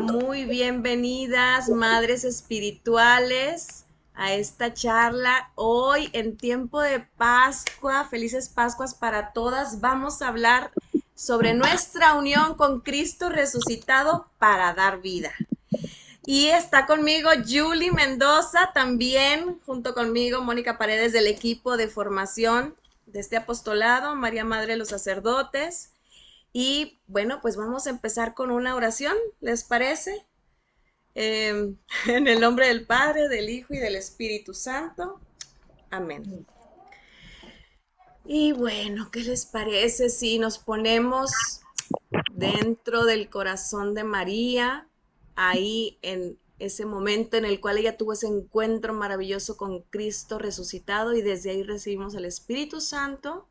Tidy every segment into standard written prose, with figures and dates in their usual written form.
muy bienvenidas, madres espirituales, a esta charla. Hoy, en tiempo de Pascua, felices Pascuas para todas, vamos a hablar sobre nuestra unión con Cristo resucitado para dar vida. Y está conmigo Julie Mendoza, también junto conmigo Mónica Paredes del equipo de formación de este apostolado, María Madre de los Sacerdotes. Y bueno, pues vamos a empezar con una oración, ¿les parece? En el nombre del Padre, del Hijo y del Espíritu Santo. Amén. Y bueno, ¿qué les parece si nos ponemos dentro del corazón de María, ahí en ese momento en el cual ella tuvo ese encuentro maravilloso con Cristo resucitado, y desde ahí recibimos el Espíritu Santo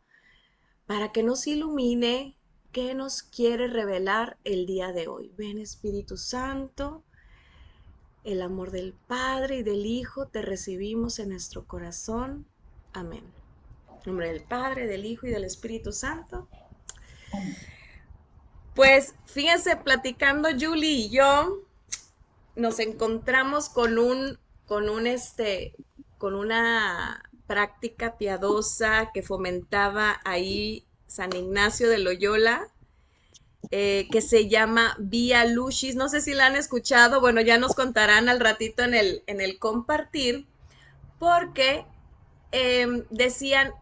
para que nos ilumine qué nos quiere revelar el día de hoy? Ven, Espíritu Santo, el amor del Padre y del Hijo te recibimos en nuestro corazón. Amén. En nombre del Padre, del Hijo y del Espíritu Santo. Pues fíjense, platicando Julie y yo, nos encontramos con una práctica piadosa que fomentaba ahí San Ignacio de Loyola, que se llama Via Lucis. No sé si la han escuchado, bueno, ya nos contarán al ratito en el compartir, porque decían,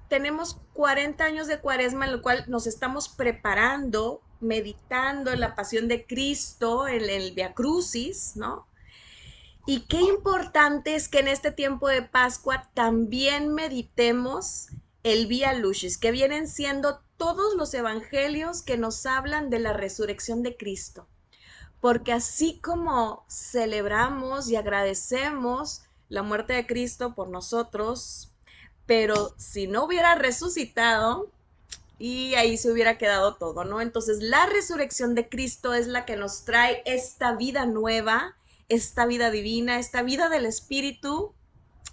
tenemos 40 años de Cuaresma en lo cual nos estamos preparando, meditando en la pasión de Cristo, en el Via Crucis, ¿no? Y qué importante es que en este tiempo de Pascua también meditemos el Vía Lucis, que vienen siendo todos los evangelios que nos hablan de la resurrección de Cristo. Porque así como celebramos y agradecemos la muerte de Cristo por nosotros, pero si no hubiera resucitado, y ahí se hubiera quedado todo, ¿no? Entonces la resurrección de Cristo es la que nos trae esta vida nueva, esta vida divina, esta vida del Espíritu,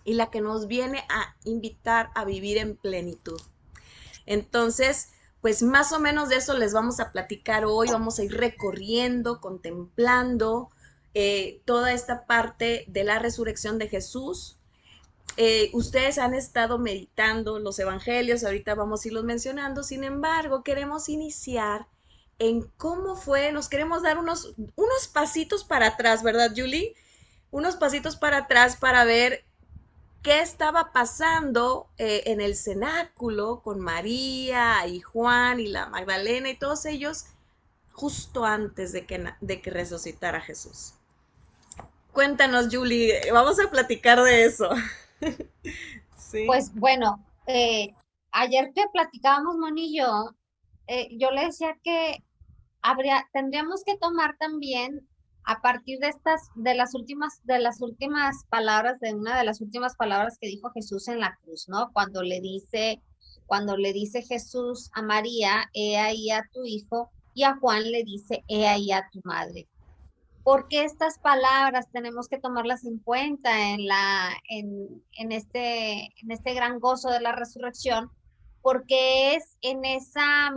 y la que nos viene a invitar a vivir en plenitud. Entonces, pues más o menos de eso les vamos a platicar hoy. Vamos a ir recorriendo, contemplando toda esta parte de la resurrección de Jesús. Ustedes han estado meditando los evangelios, ahorita vamos a irlos mencionando. Sin embargo, queremos iniciar en cómo fue, nos queremos dar unos pasitos para atrás, ¿verdad, Julie? Unos pasitos para atrás para ver qué estaba pasando en el cenáculo con María y Juan y la Magdalena y todos ellos justo antes de que resucitara Jesús. Cuéntanos, Julie, vamos a platicar de eso. Sí. Pues bueno, ayer que platicábamos Moni y yo le decía que tendríamos que tomar también a partir de las últimas palabras, de una de las últimas palabras que dijo Jesús en la cruz, ¿no? Cuando le dice Jesús a María, he ahí a tu hijo, y a Juan le dice, he ahí a tu madre. Porque estas palabras tenemos que tomarlas en cuenta en este gran gozo de la resurrección, porque es en esa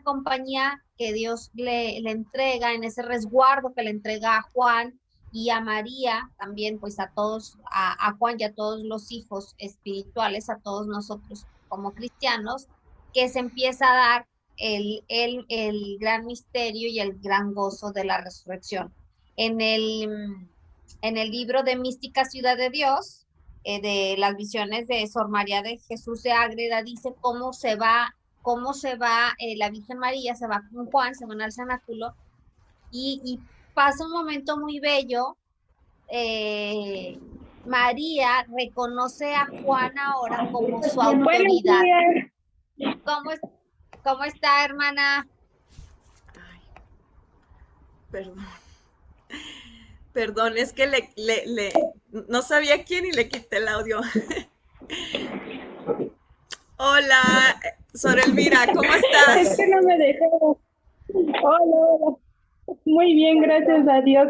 compañía que Dios le entrega, en ese resguardo que le entrega a Juan y a María, también pues a todos, a Juan y a todos los hijos espirituales, a todos nosotros como cristianos, que se empieza a dar el gran misterio y el gran gozo de la resurrección. En el, en el libro de Mística Ciudad de Dios, de las visiones de Sor María de Jesús de Ágreda, dice cómo se va la Virgen María, se va con Juan, se van al cenáculo y pasa un momento muy bello. eh, María reconoce a Juan ahora como su Buenos autoridad. días. ¿Cómo, es, cómo está, hermana? Ay, perdón. Perdón, es que no sabía quién y le quité el audio. Hola, Sor Elvira, ¿cómo Es estás? que no me dejaron. Hola, hola. Muy bien, gracias a Dios.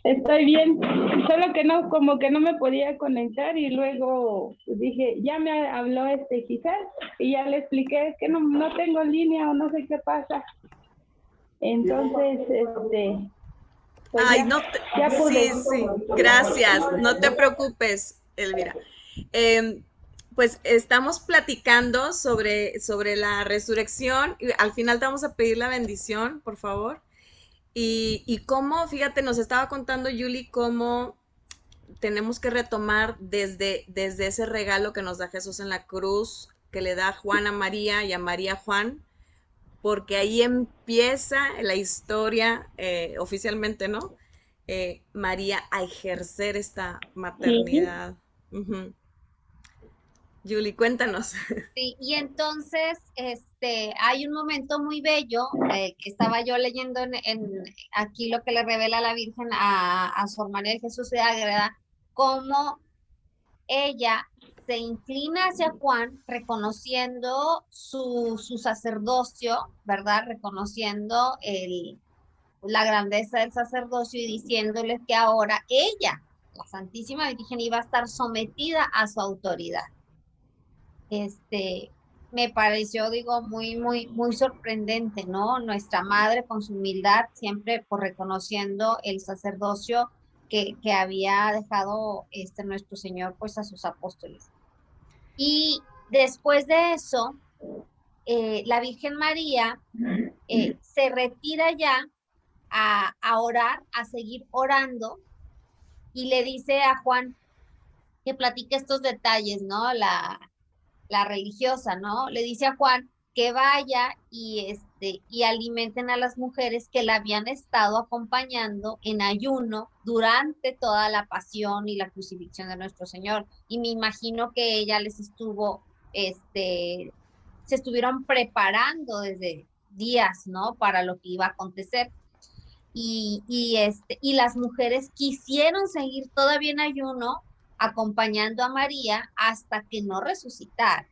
Estoy bien. Solo que no, como que no me podía conectar y luego dije, ya me habló Giselle y ya le expliqué que no tengo línea o no sé qué pasa. Entonces, pues Ay, no ya pude. sí, sí, gracias, no te preocupes, Elvira. Em, pues estamos platicando sobre la resurrección y al final te vamos a pedir la bendición, por favor. Y cómo, fíjate, nos estaba contando Yuli cómo tenemos que retomar desde ese regalo que nos da Jesús en la cruz, que le da a Juan a María y a María a Juan, porque ahí empieza la historia oficialmente, ¿no? María a ejercer esta Sí, maternidad. Ujú. Julie, cuéntanos. Sí, y entonces, hay un momento muy bello que estaba yo leyendo aquí lo que le revela la Virgen a Sor María de Jesús de Ágreda, cómo ella se inclina hacia Juan reconociendo su sacerdocio, ¿verdad? Reconociendo la grandeza del sacerdocio y diciéndole que ahora ella, la Santísima Virgen, iba a estar sometida a su autoridad. este, Me pareció, digo, muy sorprendente, ¿no? Nuestra madre con su humildad, siempre por reconociendo el sacerdocio que había dejado nuestro Señor, pues, a sus apóstoles. Y después de eso, la Virgen María se retira ya a orar, a seguir orando, y le dice a Juan que platique estos detalles, ¿no? La religiosa, ¿no? Le dice a Juan que vaya y alimenten a las mujeres que la habían estado acompañando en ayuno durante toda la pasión y la crucifixión de nuestro Señor. Y me imagino que ella les estuvo, se estuvieron preparando desde días, ¿no? Para lo que iba a acontecer. Y las mujeres quisieron seguir todavía en ayuno acompañando a María hasta que no resucitara.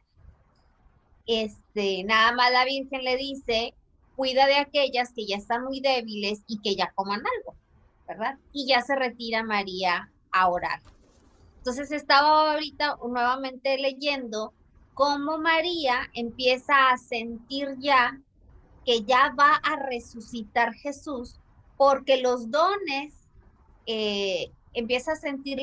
Nada más la Virgen le dice, cuida de aquellas que ya están muy débiles y que ya coman algo, ¿verdad? Y ya se retira María a orar. Entonces estaba ahorita nuevamente leyendo cómo María empieza a sentir ya que ya va a resucitar Jesús, porque los dones empieza a sentir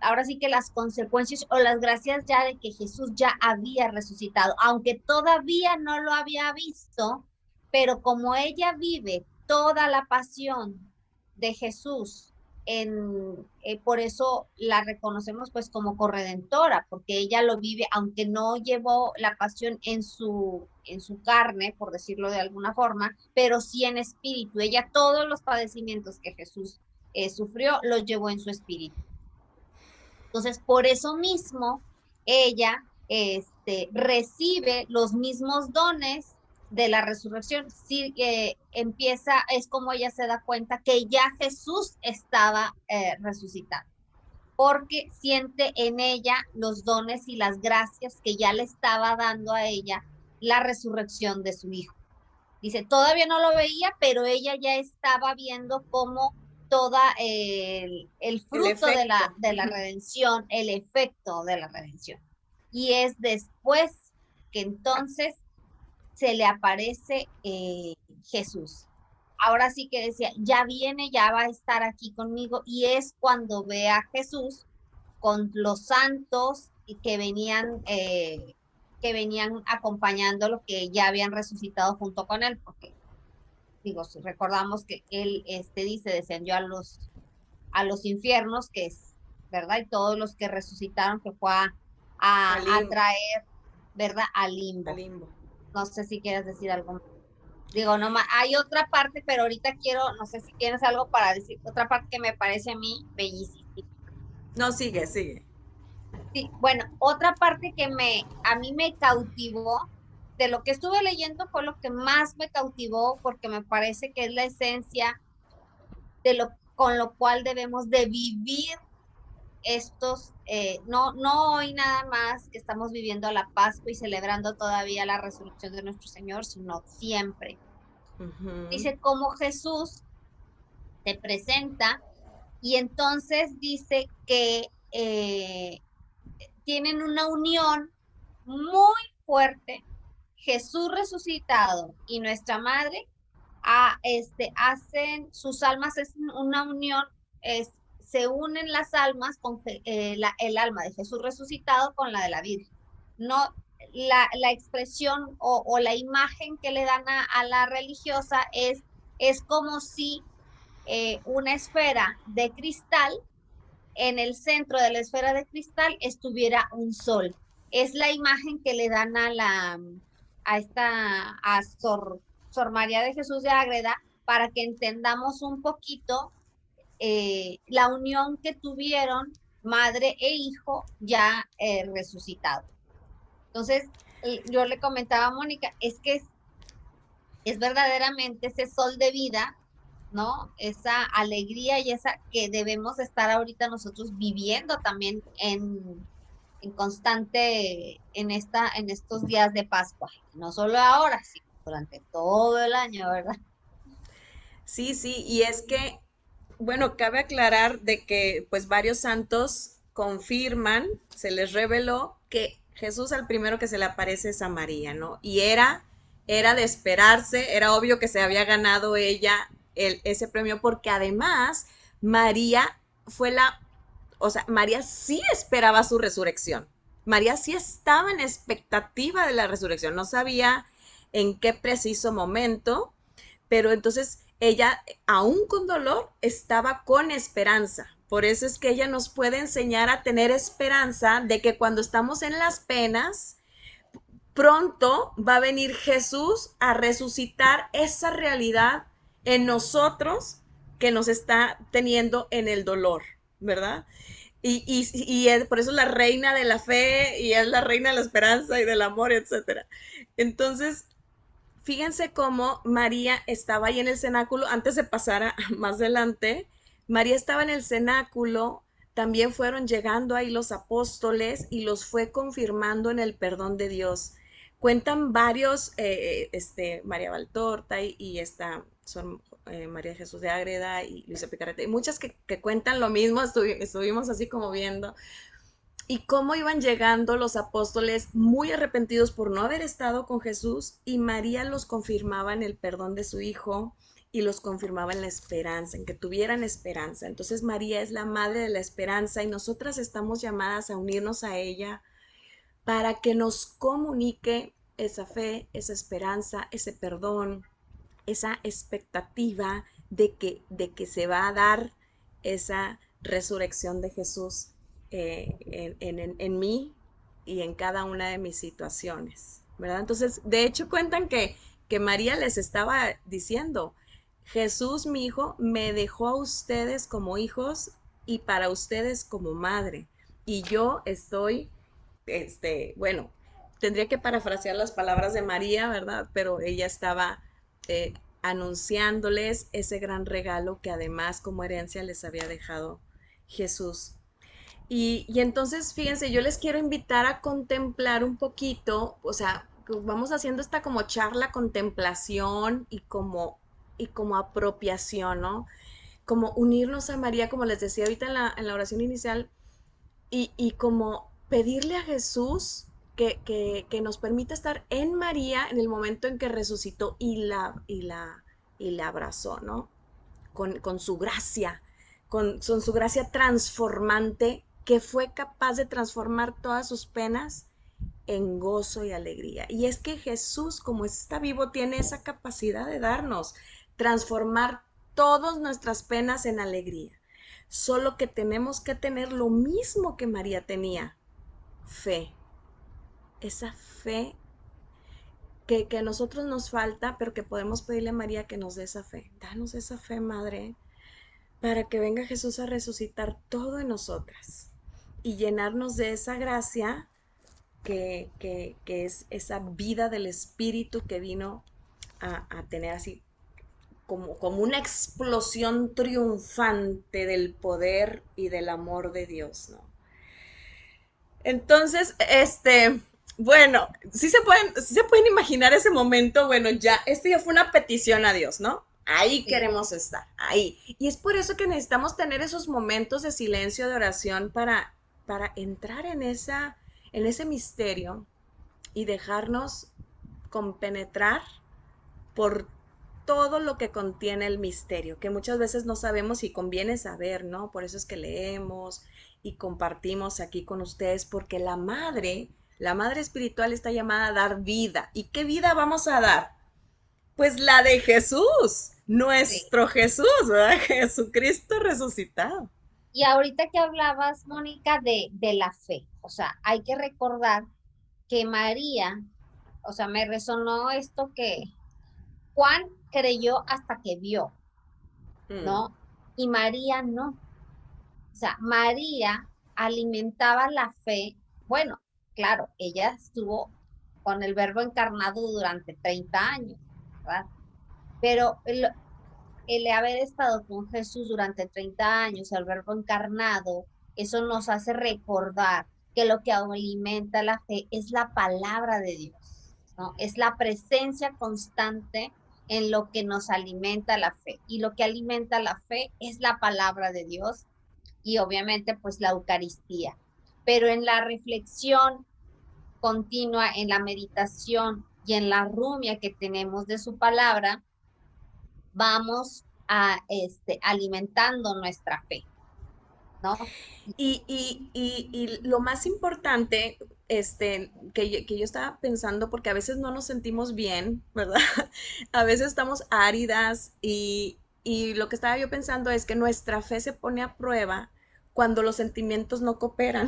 ahora sí que las consecuencias o las gracias ya de que Jesús ya había resucitado, aunque todavía no lo había visto, pero como ella vive toda la pasión de Jesús, por eso la reconocemos pues como corredentora, porque ella lo vive, aunque no llevó la pasión en su carne, por decirlo de alguna forma, pero sí en espíritu. Ella todos los padecimientos que Jesús sufrió, los llevó en su espíritu. Entonces, por eso mismo, ella recibe los mismos dones de la resurrección. Sí, es como ella se da cuenta que ya Jesús estaba resucitado, porque siente en ella los dones y las gracias que ya le estaba dando a ella la resurrección de su hijo. Dice, todavía no lo veía, pero ella ya estaba viendo cómo toda el El fruto de efecto. la redención, el efecto de la redención. Y es después que entonces se le aparece Jesús. Ahora sí que decía, ya viene, ya va a estar aquí conmigo, y es cuando ve a Jesús con los santos que venían acompañando, que ya habían resucitado junto con él, porque digo, si recordamos que él dice, descendió a los infiernos, que es, ¿verdad? Y todos los que resucitaron, que fue a traer, ¿verdad? Al Al limbo. limbo. No sé si quieres decir algo más. Digo, no más, hay otra parte, pero ahorita no sé si tienes algo para decir, otra parte que me parece a mí bellísima. No, sigue, sigue. Sí, bueno, otra parte que a mí me cautivó, de lo que estuve leyendo fue lo que más me cautivó, porque me parece que es la esencia con lo cual debemos de vivir no hoy nada más que estamos viviendo la Pascua y celebrando todavía la resurrección de nuestro Señor, sino siempre. Ujú. Dice cómo Jesús se presenta, y entonces dice que tienen una unión muy fuerte, Jesús resucitado y nuestra madre, hacen, sus almas es una unión, es, se unen las almas con el alma de Jesús resucitado con la de la Virgen. No, la expresión o la imagen que le dan a la religiosa es como si una esfera de cristal, en el centro de la esfera de cristal estuviera un sol. Es la imagen que le dan a Sor María de Jesús de Ágreda, para que entendamos un poquito la unión que tuvieron madre e hijo ya resucitado. Entonces, yo le comentaba a Mónica, es que es verdaderamente ese sol de vida, ¿no? Esa alegría y esa que debemos estar ahorita nosotros viviendo también en constante, en estos días de Pascua. No solo ahora, sino durante todo el año, ¿verdad? Sí, sí, y es que, bueno, cabe aclarar de que pues varios santos confirman, se les reveló que Jesús al primero que se le aparece es a María, ¿no? Y era de esperarse, era obvio que se había ganado ella ese premio porque además María fue o sea, María sí esperaba su resurrección. María sí estaba en expectativa de la resurrección, no sabía en qué preciso momento, pero entonces ella, aún con dolor, estaba con esperanza. Por eso es que ella nos puede enseñar a tener esperanza de que cuando estamos en las penas, pronto va a venir Jesús a resucitar esa realidad en nosotros que nos está teniendo en el dolor, ¿verdad? Por eso es la reina de la fe y es la reina de la esperanza y del amor, etcétera. Entonces, fíjense cómo María estaba ahí en el cenáculo, antes de pasar a más adelante, María estaba en el cenáculo, también fueron llegando ahí los apóstoles y los fue confirmando en el perdón de Dios. Cuentan varios, María Valtorta y esta son María Jesús de Ágreda y Luisa Picarreta, y muchas que cuentan lo mismo, estuvimos así como viendo, y cómo iban llegando los apóstoles muy arrepentidos por no haber estado con Jesús y María los confirmaba en el perdón de su hijo y los confirmaba en la esperanza, en que tuvieran esperanza. Entonces María es la madre de la esperanza y nosotras estamos llamadas a unirnos a ella para que nos comunique esa fe, esa esperanza, ese perdón, esa expectativa de que se va a dar esa resurrección de Jesús en mí y en cada una de mis situaciones, ¿verdad? Entonces, de hecho, cuentan que María les estaba diciendo, Jesús, mi hijo, me dejó a ustedes como hijos y para ustedes como madre. Y yo estoy, bueno, tendría que parafrasear las palabras de María, ¿verdad? Pero ella estaba eh, anunciándoles ese gran regalo que además como herencia les había dejado Jesús. Y entonces, fíjense, yo les quiero invitar a contemplar un poquito, o sea, vamos haciendo esta como charla, contemplación y como apropiación, ¿no? Como unirnos a María, como les decía ahorita en la oración inicial, y como pedirle a Jesús que nos permita estar en María en el momento en que resucitó y la abrazó, ¿no? Con su gracia, con su gracia transformante que fue capaz de transformar todas sus penas en gozo y alegría. Y es que Jesús, como está vivo, tiene esa capacidad de darnos, transformar todas nuestras penas en alegría. Solo que tenemos que tener lo mismo que María tenía, fe. Esa fe que a nosotros nos falta, pero que podemos pedirle a María que nos dé esa fe. Danos esa fe, Madre, para que venga Jesús a resucitar todo en nosotras y llenarnos de esa gracia que es esa vida del Espíritu que vino a tener así como una explosión triunfante del poder y del amor de Dios, ¿no? Entonces, bueno, sí se pueden imaginar ese momento, bueno, ya fue una petición a Dios, ¿no? Ahí Sí. queremos estar, ahí. Y es por eso que necesitamos tener esos momentos de silencio, de oración, para entrar en ese misterio y dejarnos compenetrar por todo lo que contiene el misterio, que muchas veces no sabemos y conviene saber, ¿no? Por eso es que leemos y compartimos aquí con ustedes, porque la madre espiritual está llamada a dar vida. ¿Y qué vida vamos a dar? Pues la de Jesús, Sí. nuestro Jesús, ¿verdad? Jesucristo resucitado. Y ahorita que hablabas, Mónica, de la fe, o sea, hay que recordar que María, o sea, me resonó esto que Juan creyó hasta que vio, Mm, ¿no? Y María no. O sea, María alimentaba la fe. Bueno, claro, ella estuvo con el verbo encarnado durante 30 años, ¿verdad? Pero el haber estado con Jesús durante 30 años, el verbo encarnado, eso nos hace recordar que lo que alimenta la fe es la palabra de Dios, ¿no? Es la presencia constante en lo que nos alimenta la fe. Y lo que alimenta la fe es la palabra de Dios y obviamente pues la Eucaristía. Pero en la reflexión continua, en la meditación y en la rumia que tenemos de su palabra, vamos alimentando nuestra fe, ¿no? y lo más importante, que yo estaba pensando, porque a veces no nos sentimos bien, ¿verdad? A veces estamos áridas y lo que estaba yo pensando es que nuestra fe se pone a prueba cuando los sentimientos no cooperan,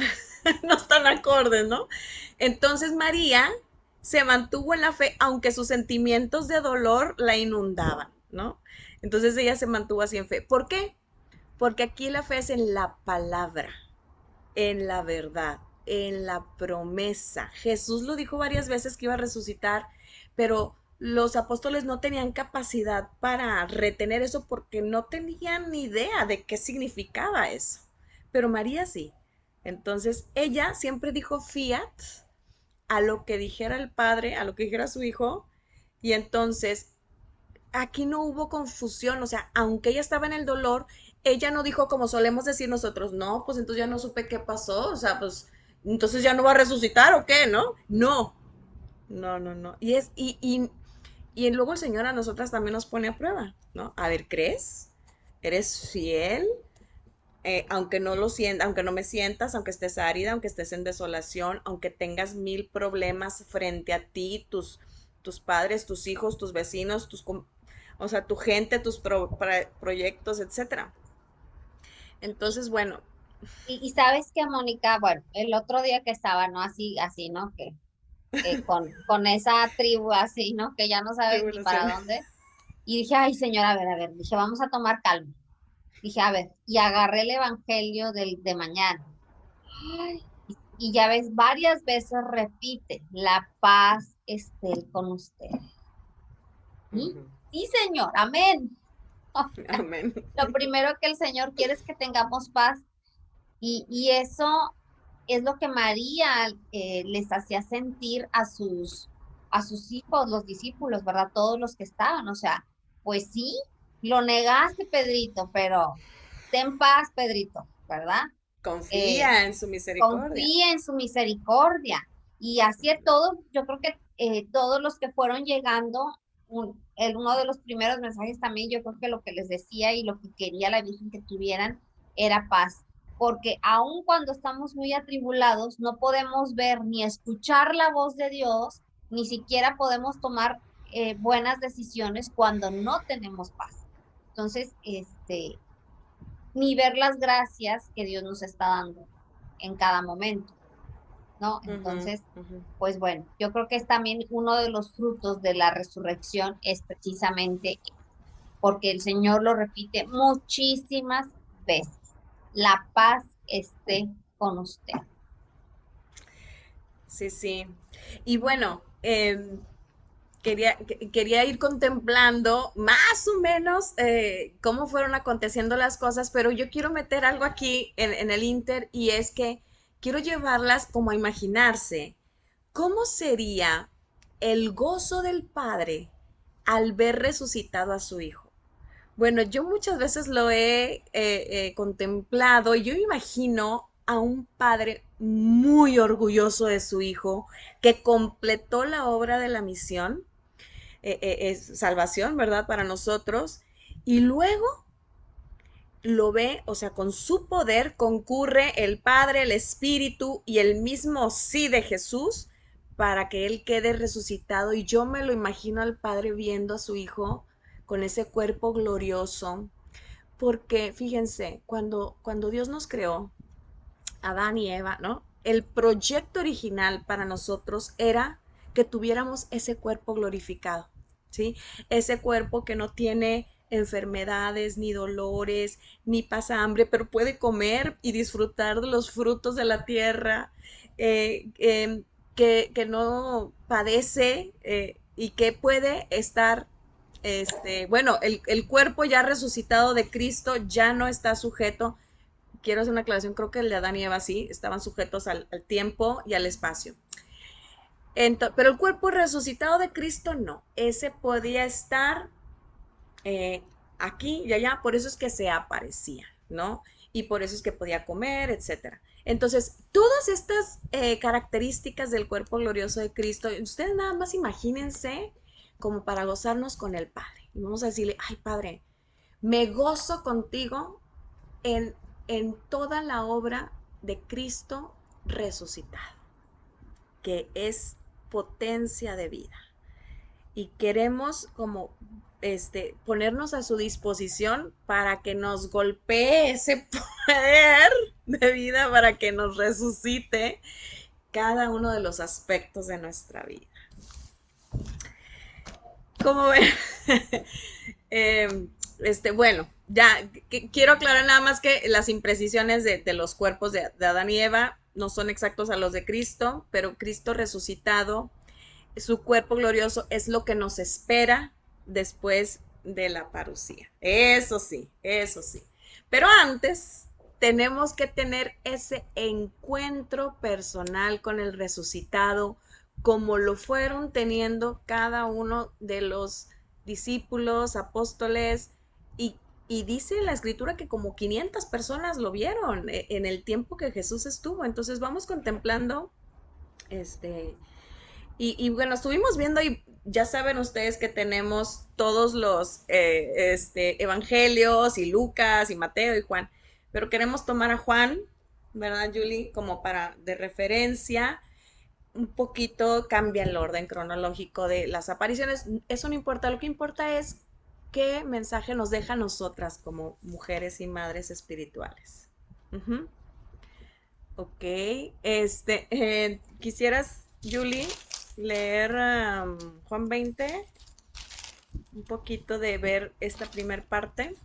no están acordes, ¿no? Entonces María se mantuvo en la fe, aunque sus sentimientos de dolor la inundaban, ¿no? Entonces ella se mantuvo así en fe. ¿Por qué? Porque aquí la fe es en la palabra, en la verdad, en la promesa. Jesús lo dijo varias veces que iba a resucitar, pero los apóstoles no tenían capacidad para retener eso porque no tenían ni idea de qué significaba eso. Pero María sí. Entonces ella siempre dijo fiat a lo que dijera el Padre, a lo que dijera su Hijo, y entonces aquí no hubo confusión, o sea, aunque ella estaba en el dolor, ella no dijo como solemos decir nosotros, no, pues entonces ya no supe qué pasó, o sea, pues entonces ya no va a resucitar o qué, ¿no? No, no, no, no. Y luego el Señor a nosotras también nos pone a prueba, ¿no? A ver, ¿crees? ¿Eres fiel? Aunque no lo sientas, aunque no me sientas, aunque estés árida, aunque estés en desolación, aunque tengas mil problemas frente a ti, tus padres, tus hijos, tus vecinos, o sea, tu gente, tus proyectos, etcétera. Entonces, bueno, Y sabes que, Mónica, bueno, el otro día que estaba, ¿no? Así, ¿no? Con esa tribu así, ¿no? Que ya no sabes ni para tribulación. dónde. Y dije, ay, señora, a ver, dije, vamos a tomar calma. Dije, a ver, y agarré el evangelio de mañana. Ay, y ya ves, varias veces repite, la paz esté con usted. ¿Sí? Ujú. Sí, señor, amén. Amén. Lo primero que el Señor quiere es que tengamos paz y eso es lo que María les hacía sentir a sus hijos, los discípulos, ¿verdad? Todos los que estaban, o sea, pues sí, lo negaste, Pedrito, pero ten paz, Pedrito, ¿verdad? Eh, Confía en su misericordia. Confía en su misericordia. Y así es todo, yo creo que todos los que fueron llegando, uno de los primeros mensajes también, yo creo que lo que les decía y lo que quería la Virgen que tuvieran era paz. Porque aun cuando estamos muy atribulados, no podemos ver ni escuchar la voz de Dios, ni siquiera podemos tomar buenas decisiones cuando no tenemos paz. Entonces, ni ver las gracias que Dios nos está dando en cada momento, ¿no? Ujú, Entonces, ujú. pues bueno, yo creo que es también uno de los frutos de la resurrección, es precisamente porque el Señor lo repite muchísimas veces. La paz esté con usted. Sí, sí. Y bueno, quería ir contemplando más o menos cómo fueron aconteciendo las cosas, pero yo quiero meter algo aquí en el Inter y es que quiero llevarlas como a imaginarse cómo sería el gozo del Padre al ver resucitado a su Hijo. Bueno, yo muchas veces lo he contemplado y yo imagino a un padre muy orgulloso de su hijo que completó la obra de la misión, es salvación, ¿verdad? Para nosotros. Y luego lo ve, o sea, con su poder concurre el Padre, el Espíritu y el mismo sí de Jesús para que Él quede resucitado. Y yo me lo imagino al Padre viendo a su Hijo con ese cuerpo glorioso, porque fíjense, cuando Dios nos creó, Adán y Eva, ¿no? El proyecto original para nosotros era que tuviéramos ese cuerpo glorificado, ¿sí? Ese cuerpo que no tiene enfermedades, ni dolores, ni pasa hambre, pero puede comer y disfrutar de los frutos de la tierra, eh, eh, que no padece y que puede estar, bueno, el cuerpo ya resucitado de Cristo ya no está sujeto. Quiero hacer una aclaración, creo que el de Adán y Eva sí, estaban sujetos al tiempo y al espacio. Pero el cuerpo resucitado de Cristo no, ese podía estar eh, aquí y allá, por eso es que se aparecía, ¿no? Y por eso es que podía comer, etcétera. Entonces, todas estas características del cuerpo glorioso de Cristo, ustedes nada más imagínense como para gozarnos con el Padre. Y vamos a decirle, ay Padre, me gozo contigo en, en toda la obra de Cristo resucitado, que es potencia de vida. Y queremos como ponernos a su disposición para que nos golpee ese poder de vida, para que nos resucite cada uno de los aspectos de nuestra vida. ¿Cómo ven? Bueno, ya quiero aclarar nada más que las imprecisiones de los cuerpos de Adán y Eva no son exactos a los de Cristo, pero Cristo resucitado, su cuerpo glorioso es lo que nos espera después de la parucía. Eso sí, eso sí. Pero antes tenemos que tener ese encuentro personal con el resucitado, como lo fueron teniendo cada uno de los discípulos, apóstoles, y, y dice la escritura que como 500 personas lo vieron en el tiempo que Jesús estuvo. Entonces vamos contemplando bueno, estuvimos viendo y ya saben ustedes que tenemos todos los evangelios y Lucas y Mateo y Juan, pero queremos tomar a Juan, ¿verdad, Julie? Como para de referencia, un poquito cambia el orden cronológico de las apariciones. Eso no importa, lo que importa es qué mensaje nos deja a nosotras como mujeres y madres espirituales. Ujú. Ok, ¿quisieras, Julie, leer Juan 20? Un poquito de ver esta primer parte.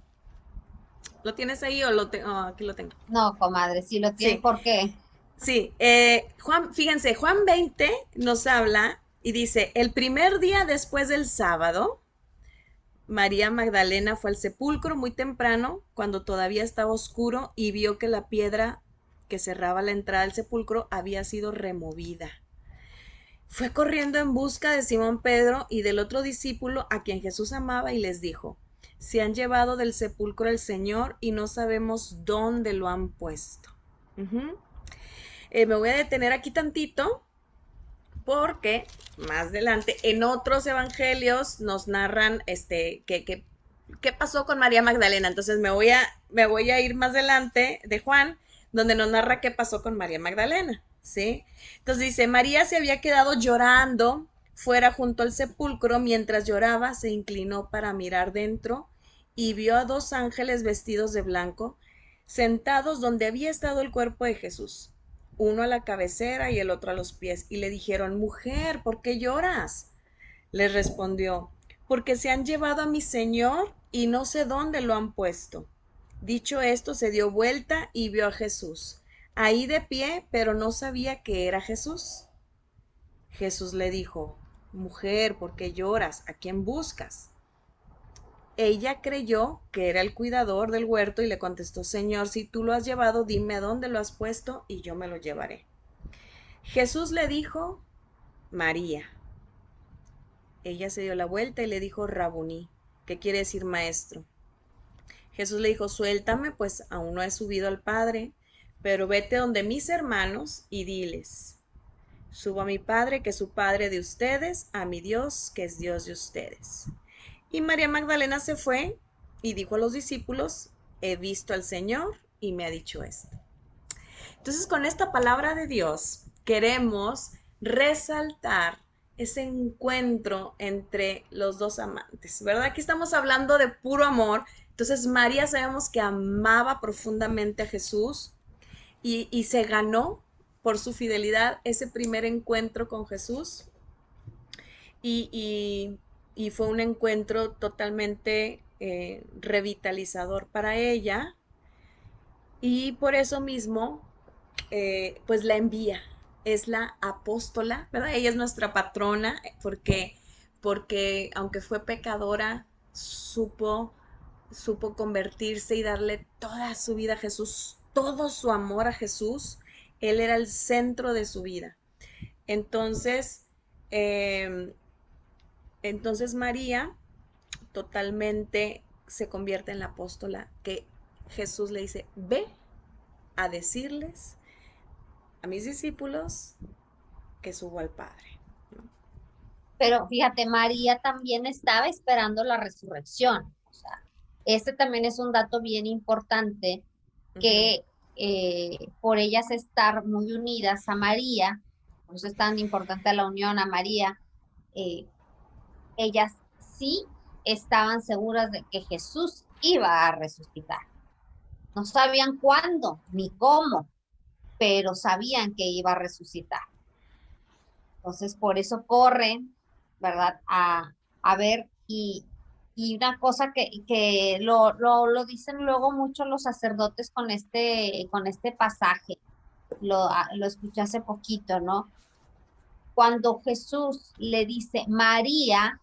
¿Lo tienes ahí o aquí lo tengo? No, comadre, si lo tiene, Sí, ¿por qué? sí. Juan, fíjense, Juan 20 nos habla y dice, el primer día después del sábado, María Magdalena fue al sepulcro muy temprano, cuando todavía estaba oscuro, y vio que la piedra que cerraba la entrada del sepulcro había sido removida. Fue corriendo en busca de Simón Pedro y del otro discípulo a quien Jesús amaba y les dijo, se han llevado del sepulcro al Señor y no sabemos dónde lo han puesto. Ujú. Me voy a detener aquí tantito porque más adelante en otros evangelios nos narran qué pasó con María Magdalena. Entonces me voy a ir más adelante de Juan, donde nos narra qué pasó con María Magdalena, ¿sí? Entonces dice, María se había quedado llorando fuera junto al sepulcro. Mientras lloraba, se inclinó para mirar dentro y vio a dos ángeles vestidos de blanco, sentados donde había estado el cuerpo de Jesús, uno a la cabecera y el otro a los pies, y le dijeron, mujer, ¿por qué lloras? Les respondió, porque se han llevado a mi señor y no sé dónde lo han puesto. Dicho esto, se dio vuelta y vio a Jesús, ahí de pie, pero no sabía que era Jesús. Jesús le dijo, mujer, ¿por qué lloras? ¿A quién buscas? Ella creyó que era el cuidador del huerto y le contestó, Señor, si tú lo has llevado, dime a dónde lo has puesto y yo me lo llevaré. Jesús le dijo, María. Ella se dio la vuelta y le dijo, Rabuní, que quiere decir maestro. Jesús le dijo, suéltame, pues aún no he subido al Padre, pero vete donde mis hermanos y diles, Subo a mi Padre, que es su Padre de ustedes, a mi Dios, que es Dios de ustedes. Y María Magdalena se fue y dijo a los discípulos, he visto al Señor y me ha dicho esto. Entonces, con esta palabra de Dios queremos resaltar ese encuentro entre los dos amantes, ¿verdad? Aquí estamos hablando de puro amor. Entonces, María sabemos que amaba profundamente a Jesús y se ganó por su fidelidad ese primer encuentro con Jesús y, y fue un encuentro totalmente revitalizador para ella y por eso mismo pues la envía, es la apóstola, ¿verdad? Ella es nuestra patrona porque aunque fue pecadora, supo convertirse y darle toda su vida a Jesús, todo su amor a Jesús. Él era el centro de su vida. Entonces, eh, entonces María totalmente se convierte en la apóstola que Jesús le dice, ve a decirles a mis discípulos que subo al Padre. Pero fíjate, María también estaba esperando la resurrección. O sea, este también es un dato bien importante Ujú. que por ellas estar muy unidas a María, por eso es tan importante la unión a María, eh, ellas sí estaban seguras de que Jesús iba a resucitar. No sabían cuándo ni cómo, pero sabían que iba a resucitar. Entonces, por eso corren, ¿verdad? A ver, y una cosa que lo dicen luego mucho los sacerdotes con este pasaje, lo escuché hace poquito, ¿no? Cuando Jesús le dice, María,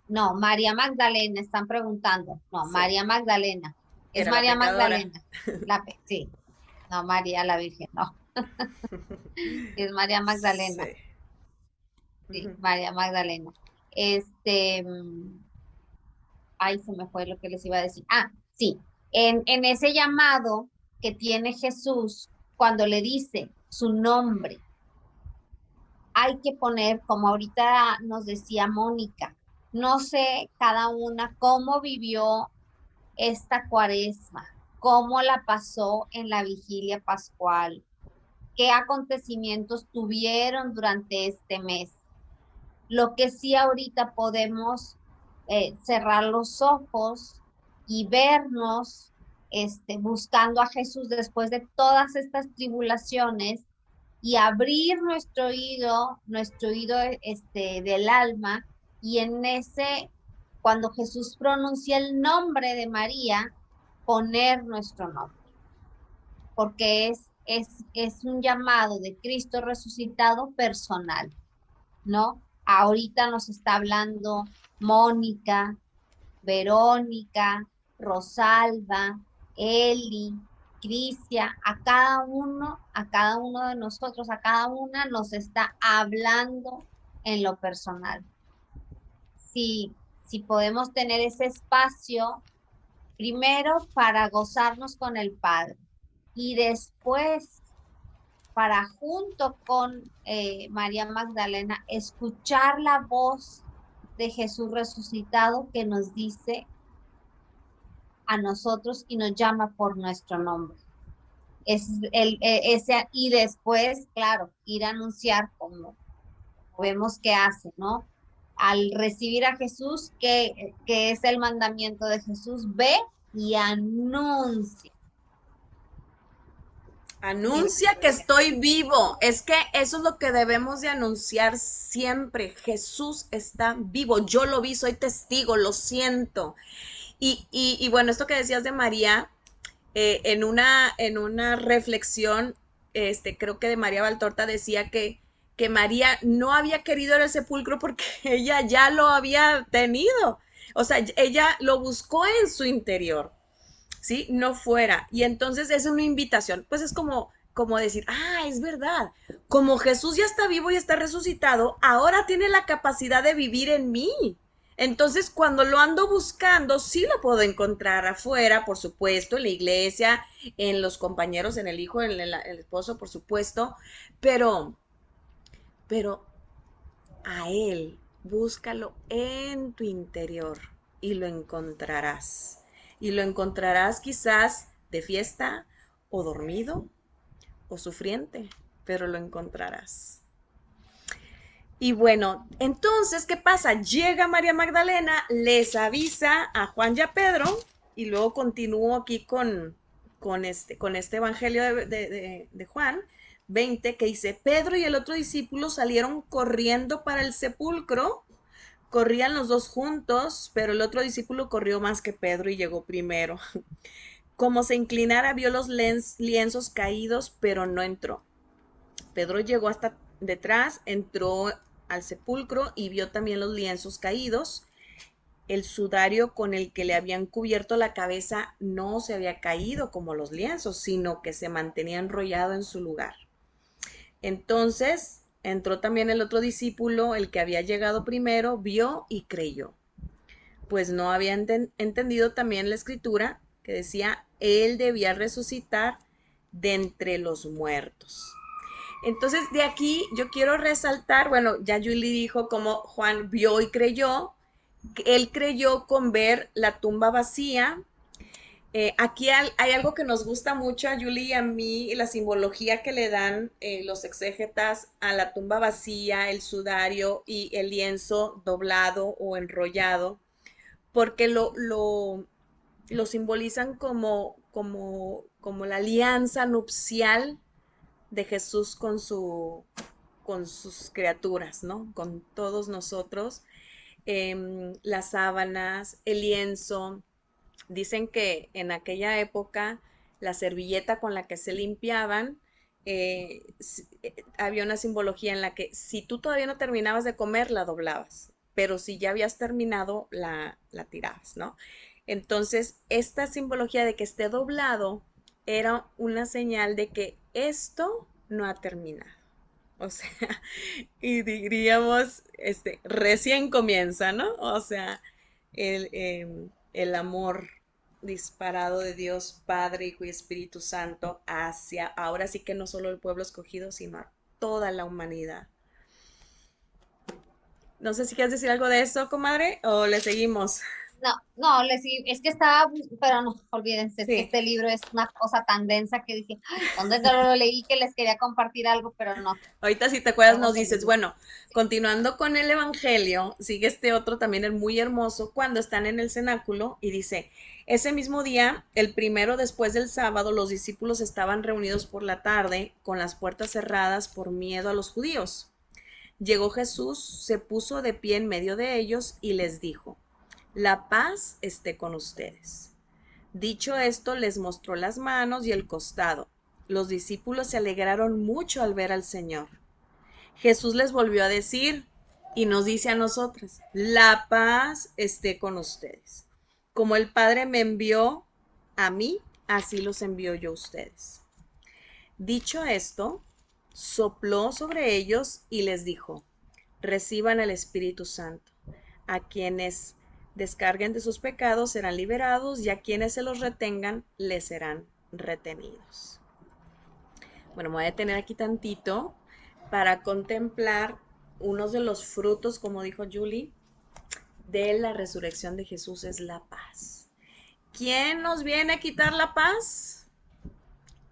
no, María Magdalena, están preguntando, no, Sí, María Magdalena, es era la María pecadora. Magdalena, sí, no, María la Virgen, no, es María Magdalena. Sí. Sí, Ujú. María Magdalena. Este, ay, se me fue lo que les iba a decir. Ah, sí, en ese llamado que tiene Jesús cuando le dice su nombre, hay que poner, como ahorita nos decía Mónica, no sé cada una cómo vivió esta cuaresma, cómo la pasó en la vigilia pascual, qué acontecimientos tuvieron durante este mes. Lo que sí ahorita podemos cerrar los ojos y vernos buscando a Jesús después de todas estas tribulaciones y abrir nuestro oído del alma y en ese, cuando Jesús pronuncia el nombre de María, poner nuestro nombre, porque es un llamado de Cristo resucitado personal, ¿no? Ahorita nos está hablando Mónica, Verónica, Rosalba, Eli, Crisia, a cada uno de nosotros, a cada una nos está hablando en lo personal. Si podemos tener ese espacio, primero para gozarnos con el Padre y después para junto con María Magdalena escuchar la voz de Jesús resucitado que nos dice a nosotros y nos llama por nuestro nombre. Y después, claro, ir a anunciar como vemos que hace, ¿no? Al recibir a Jesús, que es el mandamiento de Jesús, ve y anuncia. Anuncia que estoy vivo. Es que eso es lo que debemos de anunciar siempre. Jesús está vivo. Yo lo vi, soy testigo, lo siento. Y bueno, esto que decías de María, en una reflexión, creo que de María Valtorta decía que María no había querido ir al sepulcro porque ella ya lo había tenido. O sea, ella lo buscó en su interior. ¿Sí? No fuera. Y entonces es una invitación. Pues es como decir, ah, es verdad. Como Jesús ya está vivo y está resucitado, ahora tiene la capacidad de vivir en mí. Entonces, cuando lo ando buscando, sí lo puedo encontrar afuera, por supuesto, en la iglesia, en los compañeros, en el hijo, en el esposo, por supuesto, pero, pero a él, búscalo en tu interior y lo encontrarás. Y lo encontrarás quizás de fiesta o dormido o sufriente, pero lo encontrarás. Y bueno, entonces, ¿qué pasa? Llega María Magdalena, les avisa a Juan y a Pedro, y luego continúo aquí con este evangelio de Juan 20, que dice, Pedro y el otro discípulo salieron corriendo para el sepulcro, corrían los dos juntos, pero el otro discípulo corrió más que Pedro y llegó primero. Como se inclinara, vio los lienzos caídos, pero no entró. Pedro llegó hasta detrás, entró al sepulcro y vio también los lienzos caídos. El sudario con el que le habían cubierto la cabeza no se había caído como los lienzos, sino que se mantenía enrollado en su lugar. Entonces entró también el otro discípulo, el que había llegado primero, vio y creyó, pues no había entendido también la escritura que decía, él debía resucitar de entre los muertos. Entonces, de aquí yo quiero resaltar, bueno, ya Julie dijo cómo Juan vio y creyó, él creyó con ver la tumba vacía. Aquí hay algo que nos gusta mucho a Julie y a mí, la simbología que le dan los exégetas a la tumba vacía, el sudario y el lienzo doblado o enrollado, porque lo simbolizan como la alianza nupcial de Jesús con sus criaturas, ¿no? Con todos nosotros. Las sábanas, el lienzo. Dicen que en aquella época la servilleta con la que se limpiaban, había una simbología en la que si tú todavía no terminabas de comer, la doblabas, pero si ya habías terminado, la tirabas, ¿no? Entonces, esta simbología de que esté doblado era una señal de que esto no ha terminado. O sea, y diríamos, recién comienza, ¿no? O sea, el amor disparado de Dios Padre, Hijo y Espíritu Santo hacia, ahora sí que no solo el pueblo escogido, sino a toda la humanidad. No sé si quieres decir algo de eso, comadre, o le seguimos. No, no, es que estaba, pero no, olvídense, es que Sí, este libro es una cosa tan densa que dije, "Ay, ¿dónde no lo leí que les quería compartir algo? Pero no, ahorita si te acuerdas luego nos dices, seguimos. bueno, continuando con el Evangelio, sigue este otro también el muy hermoso, cuando están en el cenáculo y dice, ese mismo día, el primero después del sábado, los discípulos estaban reunidos por la tarde con las puertas cerradas por miedo a los judíos. Llegó Jesús, se puso de pie en medio de ellos y les dijo, la paz esté con ustedes. Dicho esto, les mostró las manos y el costado. Los discípulos se alegraron mucho al ver al Señor. Jesús les volvió a decir y nos dice a nosotras, la paz esté con ustedes. Como el Padre me envió a mí, así los envío yo a ustedes. Dicho esto, sopló sobre ellos y les dijo, reciban el Espíritu Santo. A quienes descarguen de sus pecados serán liberados y a quienes se los retengan les serán retenidos. Bueno, me voy a detener aquí tantito para contemplar unos de los frutos, como dijo Julie, de la resurrección de Jesús es la paz. ¿Quién nos viene a quitar la paz?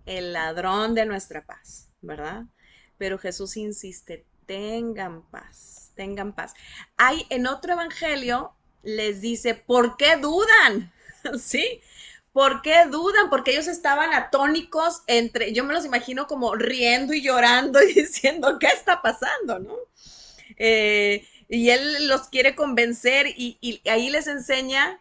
El ladrón de nuestra paz, ¿verdad? Pero Jesús insiste, tengan paz, tengan paz. Hay en otro evangelio, les dice, ¿por qué dudan? ¿Sí? ¿Por qué dudan? Porque ellos estaban atónicos entre, yo me los imagino como riendo y llorando y diciendo, ¿qué está pasando? ¿No? Y él los quiere convencer y ahí les enseña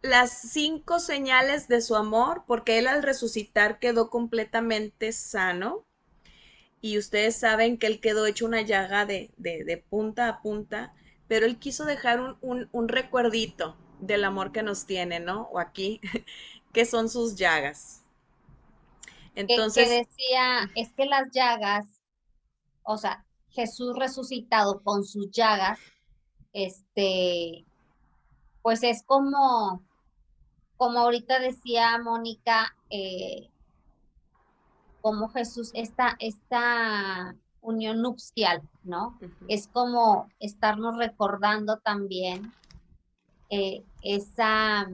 las 5 señales de su amor, porque él al resucitar quedó completamente sano. Y ustedes saben que él quedó hecho una llaga de punta a punta, pero él quiso dejar un recuerdito del amor que nos tiene, ¿no? O aquí, que son sus llagas. Que Entonces, decía, es que las llagas, o sea, Jesús resucitado con sus llagas, este, pues es como ahorita decía Mónica, como Jesús, esta unión nupcial, ¿no? Ujú. Es como estarnos recordando también esa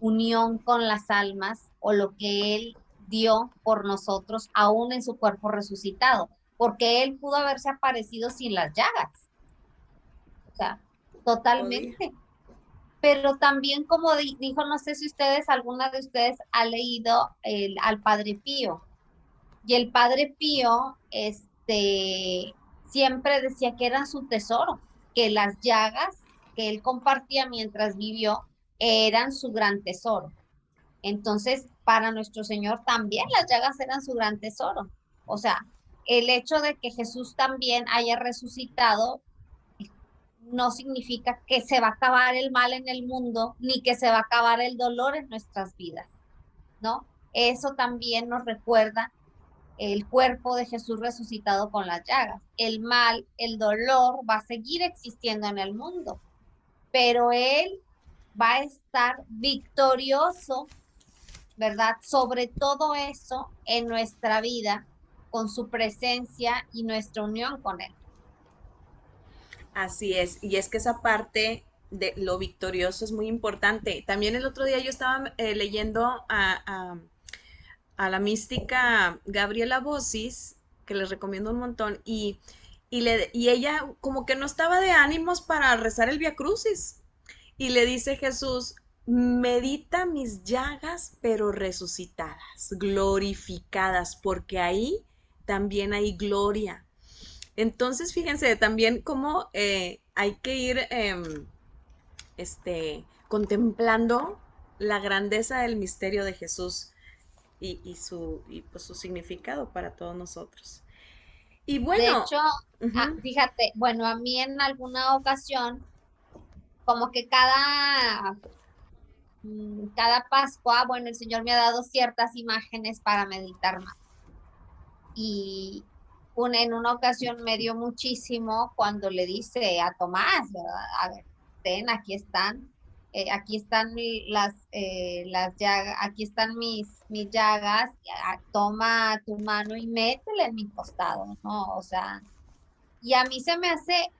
unión con las almas o lo que Él dio por nosotros, aún en su cuerpo resucitado, porque Él pudo haberse aparecido sin las llagas, o sea, Podía. totalmente. Pero también como dijo, no sé si ustedes, alguna de ustedes ha leído al Padre Pío, y el Padre Pío, siempre decía que eran su tesoro, que las llagas que él compartía mientras vivió eran su gran tesoro. Entonces, para nuestro Señor también las llagas eran su gran tesoro. O sea, el hecho de que Jesús también haya resucitado no significa que se va a acabar el mal en el mundo, ni que se va a acabar el dolor en nuestras vidas, ¿no? Eso también nos recuerda el cuerpo de Jesús resucitado con las llagas. El mal, el dolor va a seguir existiendo en el mundo, pero Él va a estar victorioso, ¿verdad? Sobre todo eso en nuestra vida, con su presencia y nuestra unión con Él. Así es, y es que esa parte de lo victorioso es muy importante. También el otro día yo estaba leyendo a la mística Gabriela Bossis, que les recomiendo un montón, y ella como que no estaba de ánimos para rezar el Via Crucis. Y le dice Jesús, medita mis llagas, pero resucitadas, glorificadas, porque ahí también hay gloria. Entonces, fíjense también cómo hay que ir contemplando la grandeza del misterio de Jesús y pues, su significado para todos nosotros. Y De bueno, hecho, ujú, fíjate, bueno, a mí en alguna ocasión, como que cada Pascua, bueno, el Señor me ha dado ciertas imágenes para meditar más. Y en una ocasión me dio muchísimo cuando le dice a Tomás, ¿verdad? A ver, ten, aquí están las llagas, aquí están mis llagas, toma tu mano y métela en mi costado, ¿no? O sea, y a mí se me hace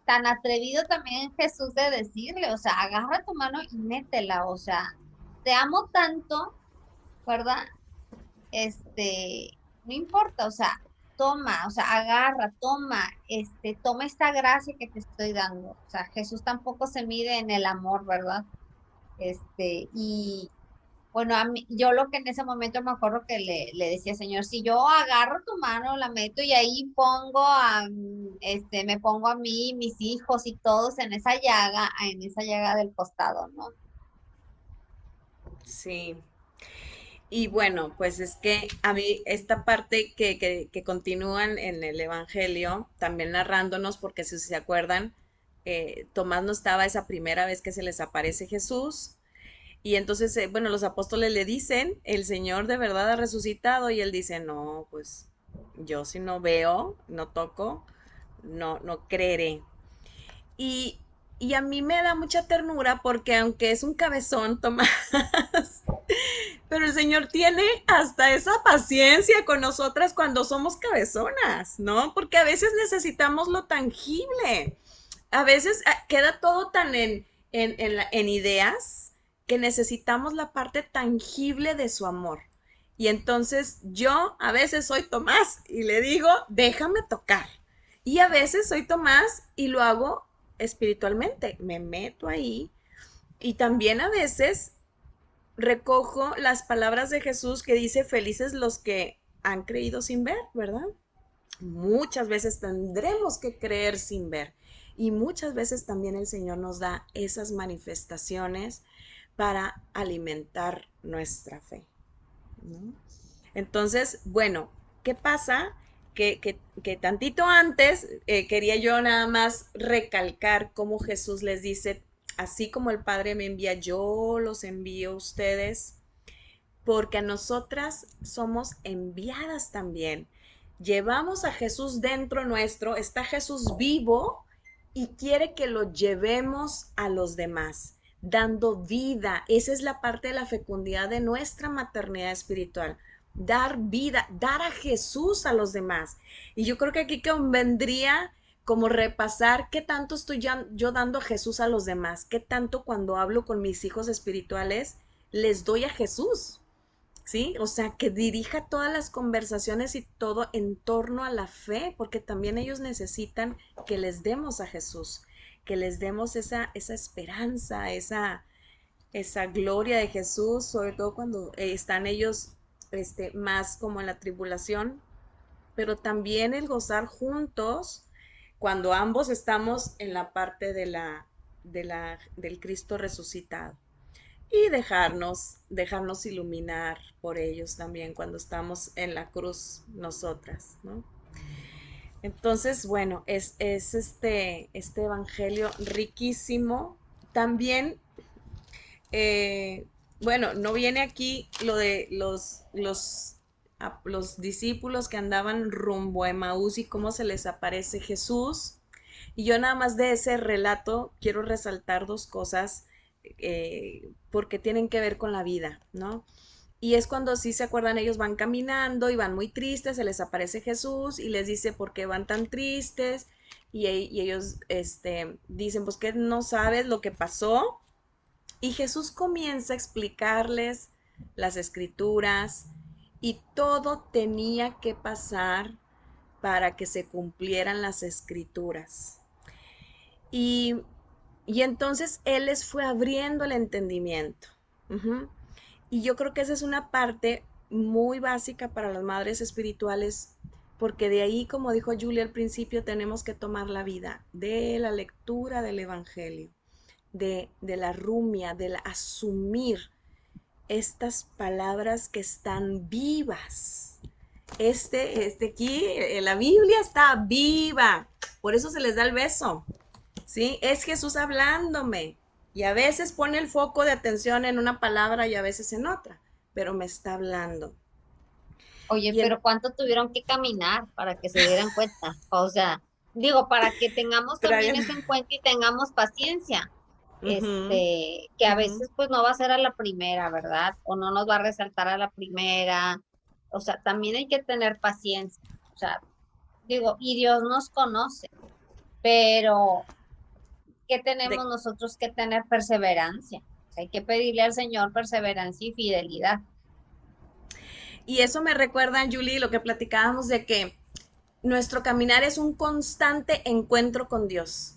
tan atrevido también Jesús de decirle, o sea, agarra tu mano y métela, o sea, te amo tanto, ¿verdad? este, no importa, o sea, agarra, toma esta gracia que te estoy dando. O sea, Jesús tampoco se mide en el amor, ¿verdad? Y bueno, yo lo que en ese momento me acuerdo que le decía, Señor, si yo agarro tu mano, la meto y ahí me pongo a mí, mis hijos y todos en esa llaga del costado, ¿no? sí. Y bueno, pues es que a mí esta parte que continúan en el Evangelio, también narrándonos, porque si se acuerdan, Tomás no estaba esa primera vez que se les aparece Jesús. Y entonces, bueno, los apóstoles le dicen, el Señor de verdad ha resucitado. Y él dice, no, pues yo si no veo, no toco, no creeré. Y, y a mí me da mucha ternura porque aunque es un cabezón, Tomás, pero el Señor tiene hasta esa paciencia con nosotras cuando somos cabezonas, ¿no? Porque a veces necesitamos lo tangible. A veces queda todo tan en ideas que necesitamos la parte tangible de su amor. Y entonces yo a veces soy Tomás y le digo, déjame tocar. Y a veces soy Tomás y lo hago espiritualmente. Me meto ahí. Y también a veces recojo las palabras de Jesús que dice, felices los que han creído sin ver, ¿verdad? Muchas veces tendremos que creer sin ver y muchas veces también el Señor nos da esas manifestaciones para alimentar nuestra fe, ¿no? Entonces, bueno, ¿qué pasa? Que tantito antes quería yo nada más recalcar cómo Jesús les dice, así como el Padre me envía, yo los envío a ustedes porque a nosotras somos enviadas también. Llevamos a Jesús dentro nuestro, está Jesús vivo y quiere que lo llevemos a los demás, dando vida. Esa es la parte de la fecundidad de nuestra maternidad espiritual. Dar vida, dar a Jesús a los demás. Y yo creo que aquí convendría como repasar qué tanto estoy yo dando a Jesús a los demás, qué tanto cuando hablo con mis hijos espirituales les doy a Jesús. ¿Sí? O sea, que dirija todas las conversaciones y todo en torno a la fe, porque también ellos necesitan que les demos a Jesús, que les demos esa esperanza, esa gloria de Jesús, sobre todo cuando están ellos más como en la tribulación, pero también el gozar juntos cuando ambos estamos en la parte del Cristo resucitado y dejarnos iluminar por ellos también cuando estamos en la cruz nosotras, ¿no? Entonces, bueno, es este evangelio riquísimo. También, bueno, no viene aquí lo de los discípulos que andaban rumbo a Emaús y cómo se les aparece Jesús. Y yo nada más de ese relato quiero resaltar dos cosas porque tienen que ver con la vida, ¿no? Y es cuando sí se acuerdan, ellos van caminando y van muy tristes, se les aparece Jesús y les dice por qué van tan tristes y ellos dicen, pues que no sabes lo que pasó. Y Jesús comienza a explicarles las escrituras y todo tenía que pasar para que se cumplieran las escrituras. Y, y entonces Él les fue abriendo el entendimiento. Ujú. Y yo creo que esa es una parte muy básica para las madres espirituales, porque de ahí, como dijo Julia al principio, tenemos que tomar la vida de la lectura del Evangelio, de la rumia, de la asumir estas palabras que están vivas. Aquí, la Biblia está viva, por eso se les da el beso. ¿Sí? Es Jesús hablándome. Y a veces pone el foco de atención en una palabra y a veces en otra, pero me está hablando. Oye, Y en, pero ¿cuánto tuvieron que caminar para que se dieran cuenta? O sea, digo, para que tengamos también traigan, eso en cuenta y tengamos paciencia. ujú, Que a ujú. veces pues no va a ser a la primera, ¿verdad? O no nos va a resaltar a la primera. O sea, también hay que tener paciencia. O sea, digo, y Dios nos conoce, pero ¿qué tenemos De- nosotros que tener perseverancia? O sea, hay que pedirle al Señor perseverancia y fidelidad. y eso me recuerda, Julie, lo que platicábamos de que nuestro caminar es un constante encuentro con Dios.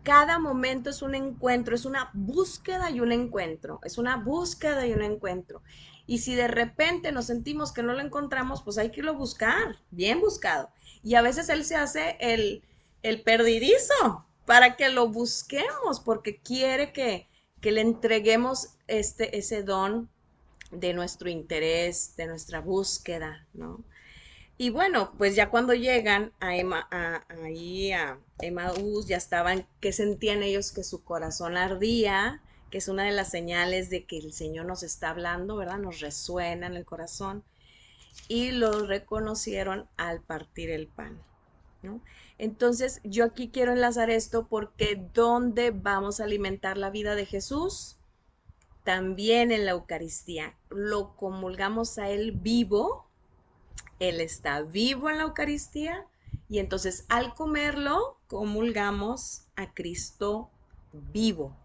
Cada momento es un encuentro, es una búsqueda y un encuentro, es una búsqueda y un encuentro. Y si de repente nos sentimos que no lo encontramos, pues hay que irlo a buscar, bien buscado. Y a veces Él se hace el perdidizo para que lo busquemos, porque quiere que le entreguemos ese don de nuestro interés, de nuestra búsqueda, ¿no? Y bueno, pues ya cuando llegan ahí a Emaús, ya estaban, que sentían ellos que su corazón ardía, que es una de las señales de que el Señor nos está hablando, ¿verdad? Nos resuena en el corazón. Y lo reconocieron al partir el pan, ¿no? Entonces, yo aquí quiero enlazar esto porque ¿dónde vamos a alimentar la vida de Jesús? También en la Eucaristía. Lo comulgamos a Él vivo. Él está vivo en la Eucaristía y entonces al comerlo comulgamos a Cristo vivo,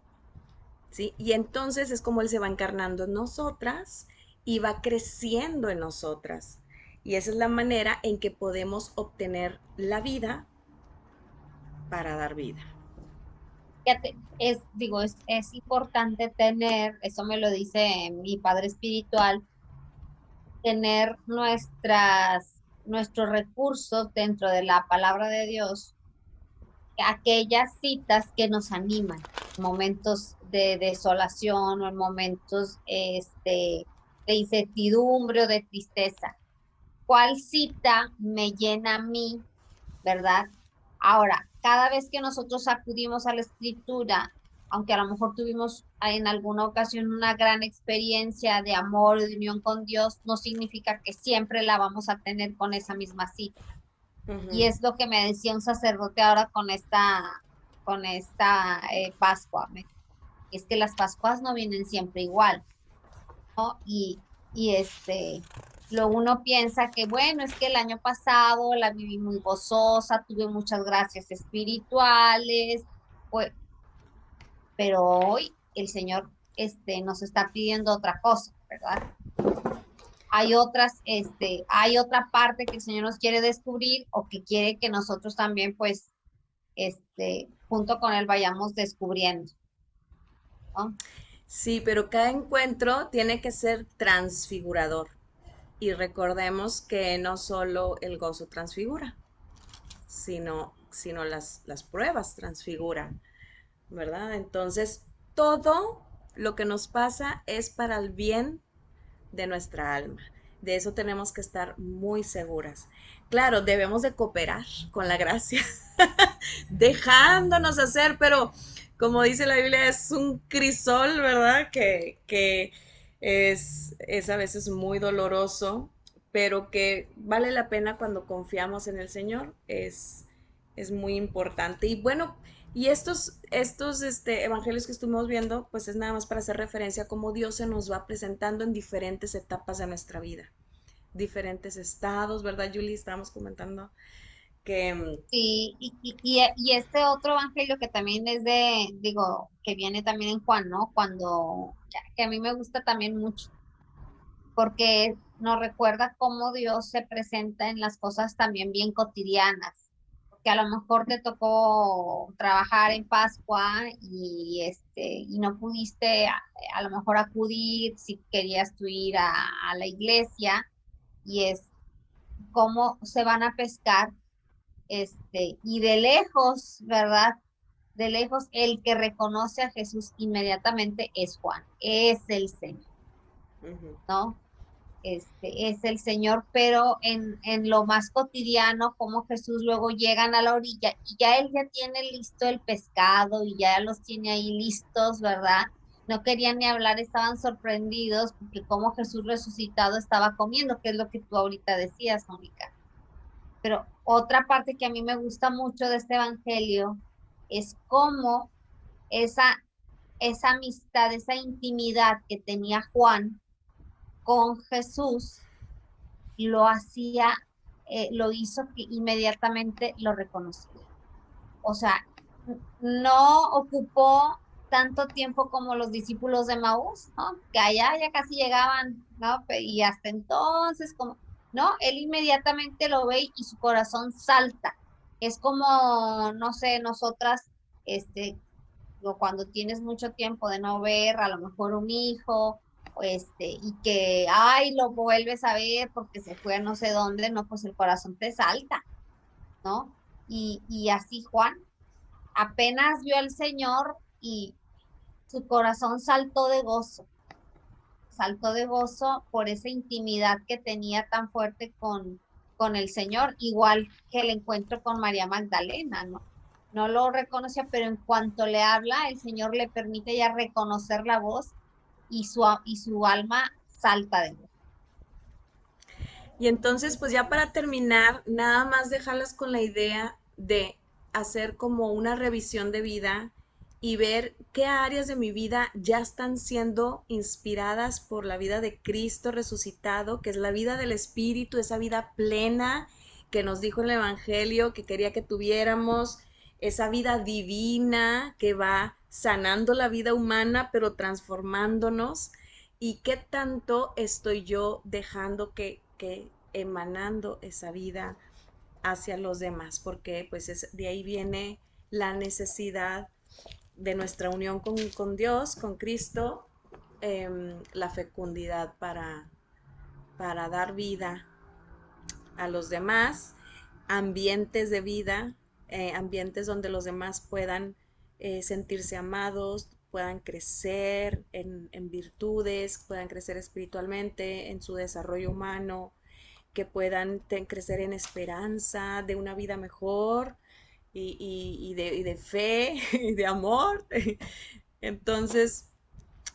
¿sí? Y entonces es como Él se va encarnando en nosotras y va creciendo en nosotras. Y esa es la manera en que podemos obtener la vida para dar vida. Fíjate, digo, es importante tener, eso me lo dice mi padre espiritual, tener nuestros recursos dentro de la palabra de Dios, aquellas citas que nos animan, momentos de desolación o en momentos de incertidumbre o de tristeza. ¿Cuál cita me llena a mí, verdad? Ahora, cada vez que nosotros acudimos a la escritura, aunque a lo mejor tuvimos en alguna ocasión una gran experiencia de amor, de unión con Dios, no significa que siempre la vamos a tener con esa misma cita. Y Ujú. es lo que me decía un sacerdote ahora con esta, con esta Pascua. Es que las Pascuas no vienen siempre igual, ¿no? Y luego uno piensa que, bueno, es que el año pasado la viví muy gozosa, tuve muchas gracias espirituales, pues, pero hoy el Señor nos está pidiendo otra cosa, ¿verdad? Hay otra parte que el Señor nos quiere descubrir o que quiere que nosotros también, pues, junto con Él vayamos descubriendo, ¿no? Sí, pero cada encuentro tiene que ser transfigurador. Y recordemos que no solo el gozo transfigura, sino las pruebas transfiguran, ¿verdad? Entonces, todo lo que nos pasa es para el bien de nuestra alma. De eso tenemos que estar muy seguras. Claro, debemos de cooperar con la gracia, dejándonos hacer, pero como dice la Biblia, es un crisol, ¿verdad? Que es a veces muy doloroso, pero que vale la pena cuando confiamos en el Señor. Es muy importante. Y bueno, y estos evangelios que estuvimos viendo, pues es nada más para hacer referencia a cómo Dios se nos va presentando en diferentes etapas de nuestra vida, diferentes estados, ¿verdad, Julie? Estábamos comentando que Sí, y este otro evangelio que también es digo, que viene también en Juan, ¿no? Que a mí me gusta también mucho, porque nos recuerda cómo Dios se presenta en las cosas también bien cotidianas, que a lo mejor te tocó trabajar en Pascua y no pudiste a lo mejor acudir si querías tú ir a la iglesia, y es cómo se van a pescar, y de lejos, ¿verdad? De lejos, el que reconoce a Jesús inmediatamente es Juan, es el Señor, ujú. ¿no? Es el Señor, pero en lo más cotidiano, como Jesús luego llegan a la orilla y ya él ya tiene listo el pescado y ya los tiene ahí listos, ¿verdad? No querían ni hablar, estaban sorprendidos porque como Jesús resucitado estaba comiendo, que es lo que tú ahorita decías, Mónica. Pero otra parte que a mí me gusta mucho de este evangelio es cómo esa, esa amistad, esa intimidad que tenía Juan con Jesús lo hizo que inmediatamente lo reconociera. O sea, no ocupó tanto tiempo como los discípulos de Maús, ¿no? Que allá ya casi llegaban, ¿no? Y hasta entonces, como, ¿no? Él inmediatamente lo ve y su corazón salta. Es como, no sé, nosotras, o cuando tienes mucho tiempo de no ver a lo mejor un hijo, y que, ay, lo vuelves a ver porque se fue a no sé dónde, no, pues el corazón te salta, ¿no? Y así Juan apenas vio al Señor y su corazón saltó de gozo por esa intimidad que tenía tan fuerte con el Señor, igual que el encuentro con María Magdalena, ¿no? No lo reconocía, pero en cuanto le habla, el Señor le permite ya reconocer la voz y su alma salta de gozo. Y entonces, pues ya para terminar, nada más dejarlas con la idea de hacer como una revisión de vida y ver qué áreas de mi vida ya están siendo inspiradas por la vida de Cristo resucitado, que es la vida del Espíritu, esa vida plena que nos dijo el Evangelio que quería que tuviéramos, esa vida divina que va sanando la vida humana, pero transformándonos. Y qué tanto estoy yo dejando que emanando esa vida hacia los demás, porque pues de ahí viene la necesidad de nuestra unión con Dios, con Cristo, la fecundidad para dar vida a los demás, ambientes de vida, ambientes donde los demás puedan sentirse amados, puedan crecer en virtudes, puedan crecer espiritualmente, en su desarrollo humano, que puedan crecer en esperanza de una vida mejor y de fe y de amor. Entonces,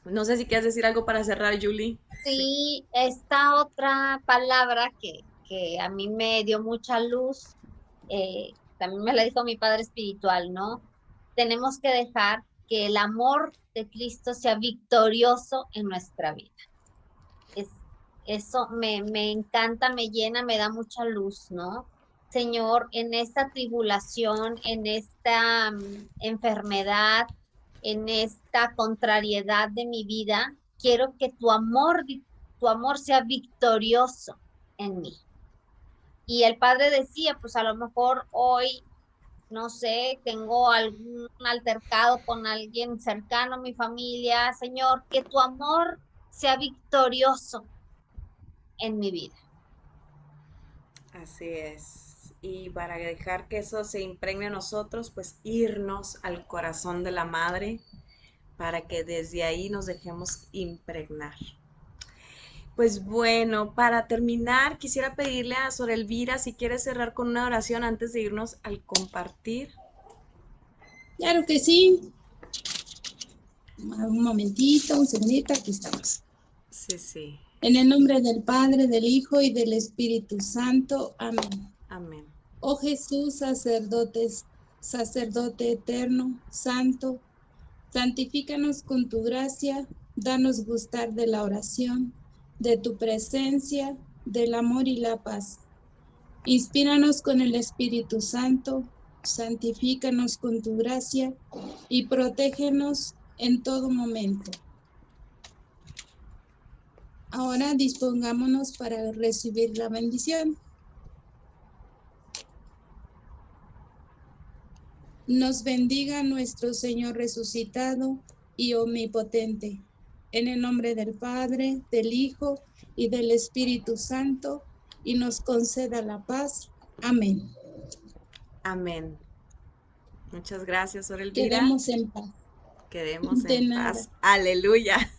no sé si quieres decir algo para cerrar, Julie. Sí. Sí, esta otra palabra que a mí me dio mucha luz, también me la dijo mi padre espiritual, ¿no? tenemos que dejar que el amor de Cristo sea victorioso en nuestra vida. Eso me encanta, me llena, me da mucha luz, ¿no? Señor, en esta tribulación, en esta enfermedad, en esta contrariedad de mi vida, quiero que tu amor sea victorioso en mí. Y el Padre decía, pues a lo mejor hoy, no sé, tengo algún altercado con alguien cercano a mi familia. Señor, que tu amor sea victorioso en mi vida. Así es. Y para dejar que eso se impregne en nosotros, pues irnos al corazón de la madre para que desde ahí nos dejemos impregnar. Pues bueno, para terminar, quisiera pedirle a Sor Elvira si quiere cerrar con una oración antes de irnos al compartir. Claro que sí. Un momentito, un segundito, aquí estamos. Sí, sí. En el nombre del Padre, del Hijo y del Espíritu Santo. Amén. Amén. Oh Jesús, sacerdote eterno, santo, santifícanos con tu gracia, danos gustar de la oración, de tu presencia, del amor y la paz. Inspíranos con el Espíritu Santo, santifícanos con tu gracia y protégenos en todo momento. Ahora dispongámonos para recibir la bendición. Nos bendiga nuestro Señor resucitado y omnipotente, en el nombre del Padre, del Hijo y del Espíritu Santo, y nos conceda la paz. Amén. Amén. Muchas gracias, Sor Elvira. Quedemos en paz. Quedemos De en nada. paz. Aleluya.